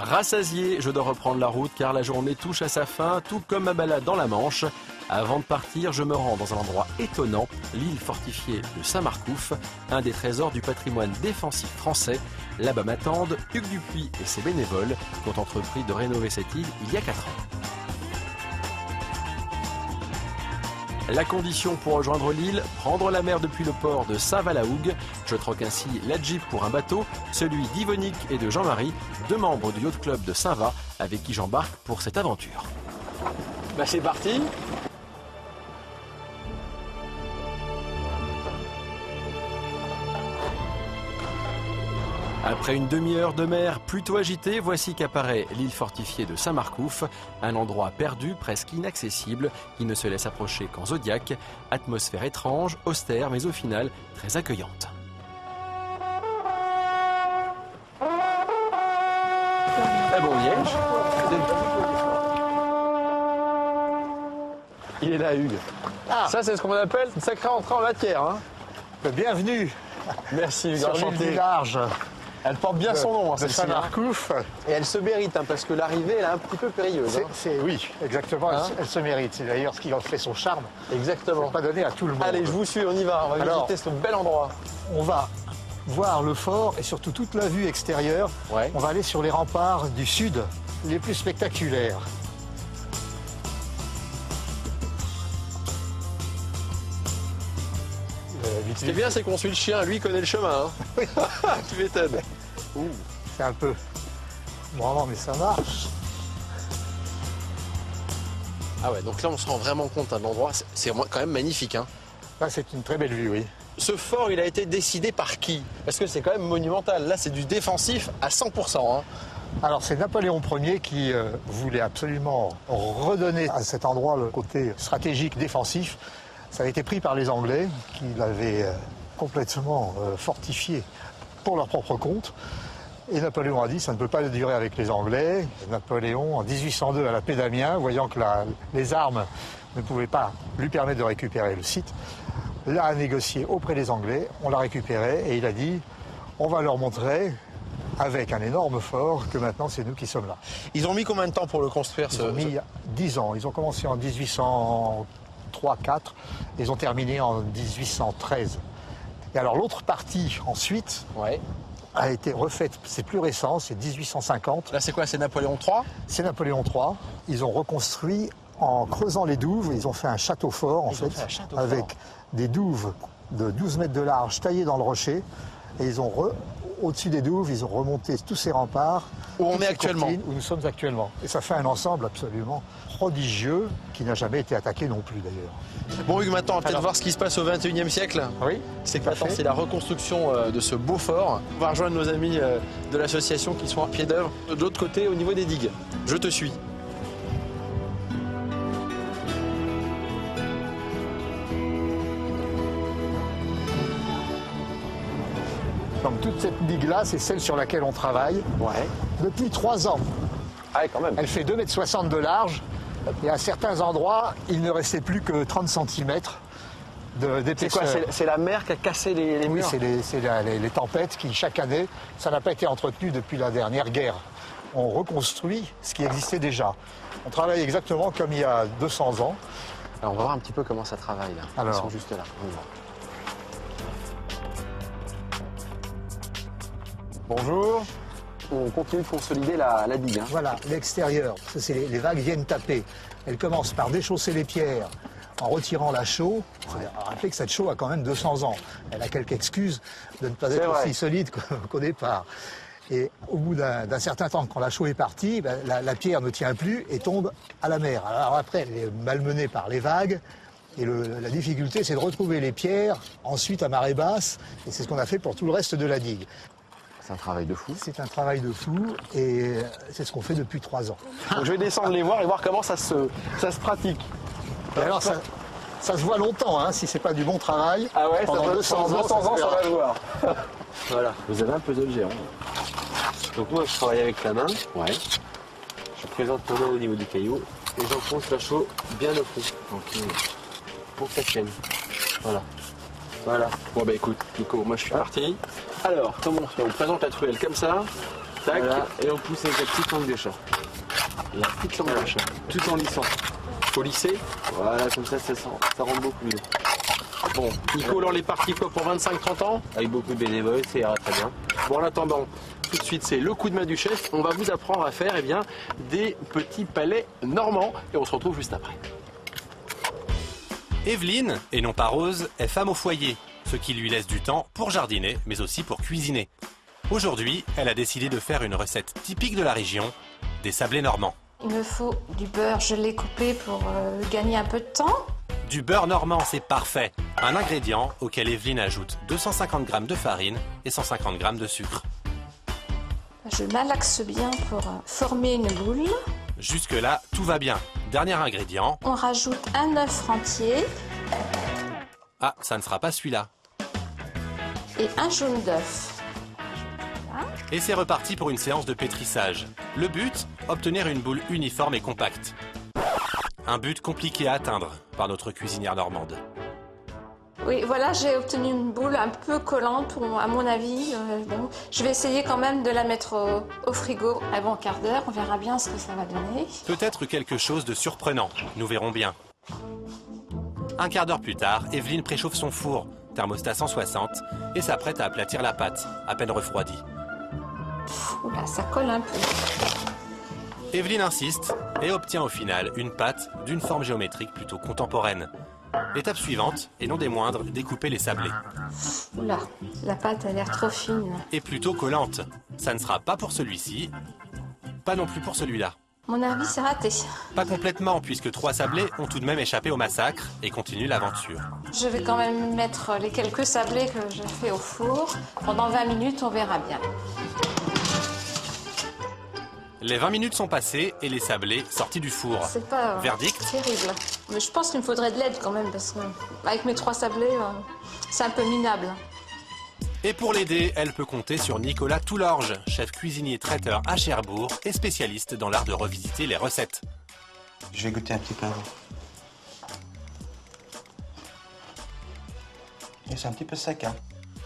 Rassasié, je dois reprendre la route car la journée touche à sa fin, tout comme ma balade dans la Manche. Avant de partir, je me rends dans un endroit étonnant, l'île fortifiée de Saint-Marcouf, un des trésors du patrimoine défensif français. Là-bas m'attendent Hugues Dupuis et ses bénévoles qui ont entrepris de rénover cette île il y a 4 ans. La condition pour rejoindre l'île, prendre la mer depuis le port de Saint-Valahougue. Je troque ainsi la Jeep pour un bateau, celui d'Yvonique et de Jean-Marie, 2 membres du yacht club de Saint-Va, avec qui j'embarque pour cette aventure. Bah c'est parti. Après une demi-heure de mer plutôt agitée, voici qu'apparaît l'île fortifiée de Saint-Marcouf, un endroit perdu, presque inaccessible, qui ne se laisse approcher qu'en Zodiac. Atmosphère étrange, austère, mais au final très accueillante. Ah bon Liège. Il est là Hugues. Ah. Ça c'est ce qu'on appelle une sacrée entrée en matière. Hein. Bienvenue Merci Hugues, sur l'île enchanté. du large Elle porte bien son nom, hein, de celle-ci, hein. Saint-Marcouf. Et elle se mérite, hein, parce que l'arrivée, elle est un petit peu périlleuse. Hein. Oui, exactement, Hein elle se mérite. C'est d'ailleurs ce qui en fait son charme. Exactement. C'est pas donné à tout le monde. Allez, je vous suis, on y va. On va Alors, visiter ce bel endroit. On va voir le fort et surtout toute la vue extérieure. Ouais. On va aller sur les remparts du sud, les plus spectaculaires. Ce qui est bien, c'est qu'on suit le chien, lui il connaît le chemin. Hein. Tu m'étonnes. C'est un peu... Bon, mais ça marche. Ah ouais, donc là on se rend vraiment compte hein, de l'endroit. C'est quand même magnifique. Hein. Là, c'est une très belle vue, oui. Ce fort, il a été décidé par qui? Parce que c'est quand même monumental. Là, c'est du défensif à 100%. Hein. Alors c'est Napoléon Ier qui voulait absolument redonner à cet endroit le côté stratégique défensif. Ça a été pris par les Anglais qui l'avaient complètement fortifié pour leur propre compte. Et Napoléon a dit ça ne peut pas durer avec les Anglais. Napoléon, en 1802, à la paix d'Amiens, voyant que les armes ne pouvaient pas lui permettre de récupérer le site, l'a négocié auprès des Anglais, on l'a récupéré et il a dit on va leur montrer avec un énorme fort que maintenant c'est nous qui sommes là. Ils ont mis combien de temps pour le construire? Ils ont mis 10 ans. Ils ont commencé en 1803-4, ils ont terminé en 1813. Et alors l'autre partie ensuite Ouais. a été refaite, c'est plus récent, c'est 1850. Là, c'est quoi? C'est Napoléon III? C'est Napoléon III. Ils ont reconstruit en creusant les douves, ils ont fait un château fort en fait, avec des douves de 12 mètres de large taillées dans le rocher. Et ils ont au-dessus des douves, ils ont remonté tous ces remparts. Où on toutes est ces actuellement. courtines, où nous sommes actuellement. Et ça fait un ensemble absolument prodigieux qui n'a jamais été attaqué non plus d'ailleurs. Bon Hugues, maintenant on va peut-être Alors. voir ce qui se passe au 21e siècle. Oui, C'est que tout à maintenant fait. c'est la reconstruction de ce beau fort. On va rejoindre nos amis de l'association qui sont à pied d'œuvre. De l'autre côté, au niveau des digues. Je te suis. Donc toute cette digue-là, c'est celle sur laquelle on travaille Ouais. depuis 3 ans. Ah ouais, quand même. Elle fait 2,60 m de large et à certains endroits, il ne restait plus que 30 cm C'est d'épaisseur. quoi? C'est la mer qui a cassé les Oui, murs? c'est les tempêtes qui, chaque année, ça n'a pas été entretenu depuis la dernière guerre. On reconstruit ce qui existait déjà. On travaille exactement comme il y a 200 ans. Alors, on va voir un petit peu comment ça travaille là. Alors. Ils sont juste là. On y va. Bonjour. On continue de consolider la digue. Hein. Voilà, l'extérieur, ça, c'est les vagues viennent taper. Elles commencent par déchausser les pierres en retirant la chaux. Rappelez que cette chaux a quand même 200 ans. Elle a quelques excuses de ne pas être vrai. aussi solide qu'au départ. Et au bout d'un certain temps, quand la chaux est partie, ben, la pierre ne tient plus et tombe à la mer. Alors après, elle est malmenée par les vagues. Et la difficulté, c'est de retrouver les pierres ensuite à marée basse. Et c'est ce qu'on a fait pour tout le reste de la digue. C'est un travail de fou. C'est un travail de fou et c'est ce qu'on fait depuis 3 ans. Donc, je vais descendre les voir et voir comment ça se pratique. Et alors ça se voit longtemps, hein, si c'est pas du bon travail. Ah ouais, pendant 200 ans, ça se verra. va se voir. Voilà, vous avez un puzzle géant. Donc moi je travaille avec la main, Ouais. je présente ma main au niveau du caillou et j'enfonce la chaux bien au fond. Donc pour que ça tienne. Voilà. Voilà. Bon bah écoute, Nico, moi je suis parti. Alors, comment on fait? On présente la truelle comme ça. Tac. Voilà, et on pousse avec la petite langue de chat. La petite langue de chat. Tout en lissant. Faut lisser. Voilà, comme ça rend beaucoup mieux. Bon, Nico, là, on est parti quoi pour 25-30 ans? Avec beaucoup de bénévoles, ça ira très bien. Bon, en attendant, tout de suite, c'est le coup de main du chef. On va vous apprendre à faire eh bien, des petits palais normands. Et on se retrouve juste après. Evelyne, et non pas Rose, est femme au foyer, ce qui lui laisse du temps pour jardiner, mais aussi pour cuisiner. Aujourd'hui, elle a décidé de faire une recette typique de la région, des sablés normands. Il me faut du beurre, je l'ai coupé pour gagner un peu de temps. Du beurre normand, c'est parfait. Un ingrédient auquel Evelyne ajoute 250 g de farine et 150 g de sucre. Je malaxe bien pour former une boule. Jusque-là, tout va bien. Dernier ingrédient. On rajoute un œuf entier Ah, ça ne sera pas celui-là. et un jaune d'œuf. Et c'est reparti pour une séance de pétrissage. Le but, obtenir une boule uniforme et compacte. Un but compliqué à atteindre par notre cuisinière normande. Oui, voilà, j'ai obtenu une boule un peu collante, à mon avis. Bon, je vais essayer quand même de la mettre au frigo un bon quart d'heure. On verra bien ce que ça va donner. Peut-être quelque chose de surprenant, nous verrons bien. Un quart d'heure plus tard, Evelyne préchauffe son four, thermostat 160, et s'apprête à aplatir la pâte, à peine refroidie. Oula, ça colle un peu. Evelyne insiste et obtient au final une pâte d'une forme géométrique plutôt contemporaine. L'étape suivante, et non des moindres, découper les sablés. Oula, la pâte a l'air trop fine. Et plutôt collante. Ça ne sera pas pour celui-ci, pas non plus pour celui-là. Mon avis, c'est raté. Pas complètement, puisque 3 sablés ont tout de même échappé au massacre et continuent l'aventure. Je vais quand même mettre les quelques sablés que j'ai fait au four. Pendant 20 minutes, on verra bien. Les 20 minutes sont passées et les sablés sortis du four. C'est pas Verdict ? terrible. Mais je pense qu'il me faudrait de l'aide quand même, parce que avec mes 3 sablés, c'est un peu minable. Et pour l'aider, elle peut compter sur Nicolas Toulorge, chef cuisinier traiteur à Cherbourg et spécialiste dans l'art de revisiter les recettes. Je vais goûter un petit peu. Et c'est un petit peu sec, hein.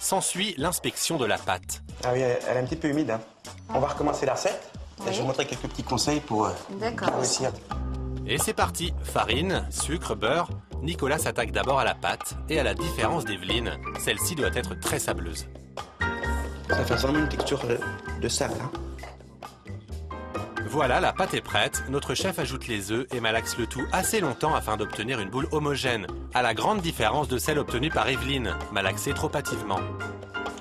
S'ensuit l'inspection de la pâte. Ah oui, elle est un petit peu humide, hein. On va recommencer la recette. Et Oui. je vais vous montrer quelques petits conseils pour D'accord. réussir. Et c'est parti. Farine, sucre, beurre. Nicolas s'attaque d'abord à la pâte et à la différence d'Evelyne, celle-ci doit être très sableuse. Ça fait vraiment une texture de sable, hein. Voilà, la pâte est prête. Notre chef ajoute les œufs et malaxe le tout assez longtemps afin d'obtenir une boule homogène, à la grande différence de celle obtenue par Evelyne, malaxée trop hâtivement.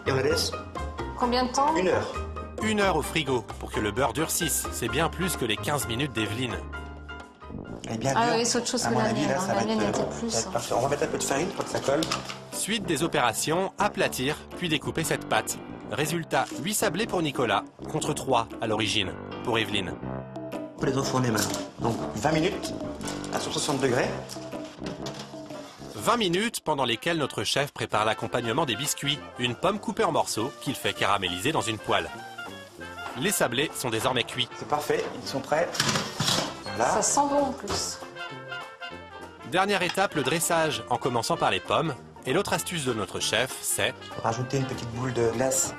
Et on la laisse Combien de temps? 1 heure. 1 heure au frigo pour que le beurre durcisse. C'est bien plus que les 15 minutes d'Evelyne. Elle est bien Ah dure. oui, c'est autre chose À que mon la avis, mienne, là, hein. ça La va mienne être, était ça plus, va être hein. parfait. On va mettre un peu de farine pour que ça colle. Suite des opérations, aplatir, puis découper cette pâte. Résultat, 8 sablés pour Nicolas, contre 3 à l'origine, pour Evelyne. On peut les enfourner maintenant. Donc 20 minutes à 160 degrés. 20 minutes pendant lesquelles notre chef prépare l'accompagnement des biscuits, une pomme coupée en morceaux qu'il fait caraméliser dans une poêle. Les sablés sont désormais cuits. C'est parfait, ils sont prêts. Voilà. Ça sent bon en plus. Dernière étape, le dressage, en commençant par les pommes. Et l'autre astuce de notre chef, c'est Rajouter une petite boule de glace.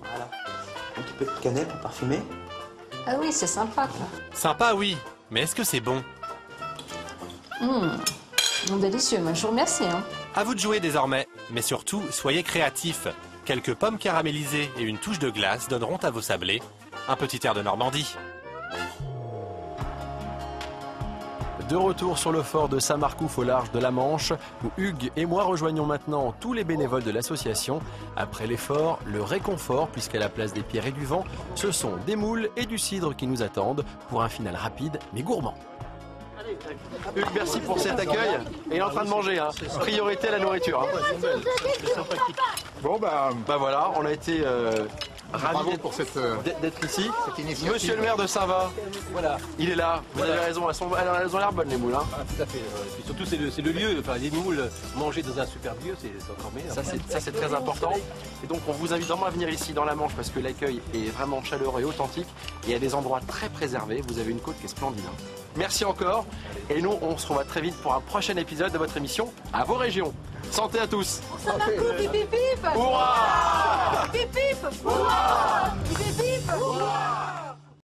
Voilà. Un petit peu de cannelle pour parfumer. Ah oui, c'est sympa, quoi. sympa, oui, mais est-ce que c'est bon? Délicieux, moi je vous remercie. Hein. À vous de jouer désormais, mais surtout, soyez créatifs. Quelques pommes caramélisées et une touche de glace donneront à vos sablés un petit air de Normandie. De retour sur le fort de Saint-Marcouf au large de la Manche, où Hugues et moi rejoignons maintenant tous les bénévoles de l'association. Après l'effort, le réconfort, puisqu'à la place des pierres et du vent, ce sont des moules et du cidre qui nous attendent pour un final rapide mais gourmand. Hugues, merci pour cet accueil. Et il est en train de manger, hein. Priorité à la nourriture. Hein. Bon, Bah voilà, on a été ravis bravo pour cette d'être ici. initiative. Monsieur le maire de Saint-Va, Voilà, il est là. Vous avez raison, elles ont l'air bonnes les moules. Hein. ah, tout à fait. Et puis surtout, c'est le lieu. Enfin, les moules, manger dans un super lieu, c'est encore meilleur. Ça c'est très important. Et donc on vous invite vraiment à venir ici dans la Manche parce que l'accueil est vraiment chaleureux et authentique. Et il y a des endroits très préservés. Vous avez une côte qui est splendide. Hein. Merci encore. Et nous, on se retrouve très vite pour un prochain épisode de votre émission À vos régions. Santé à tous. Pip, pip, pip. Hurrah! Pip, pip. Hurrah! Wow.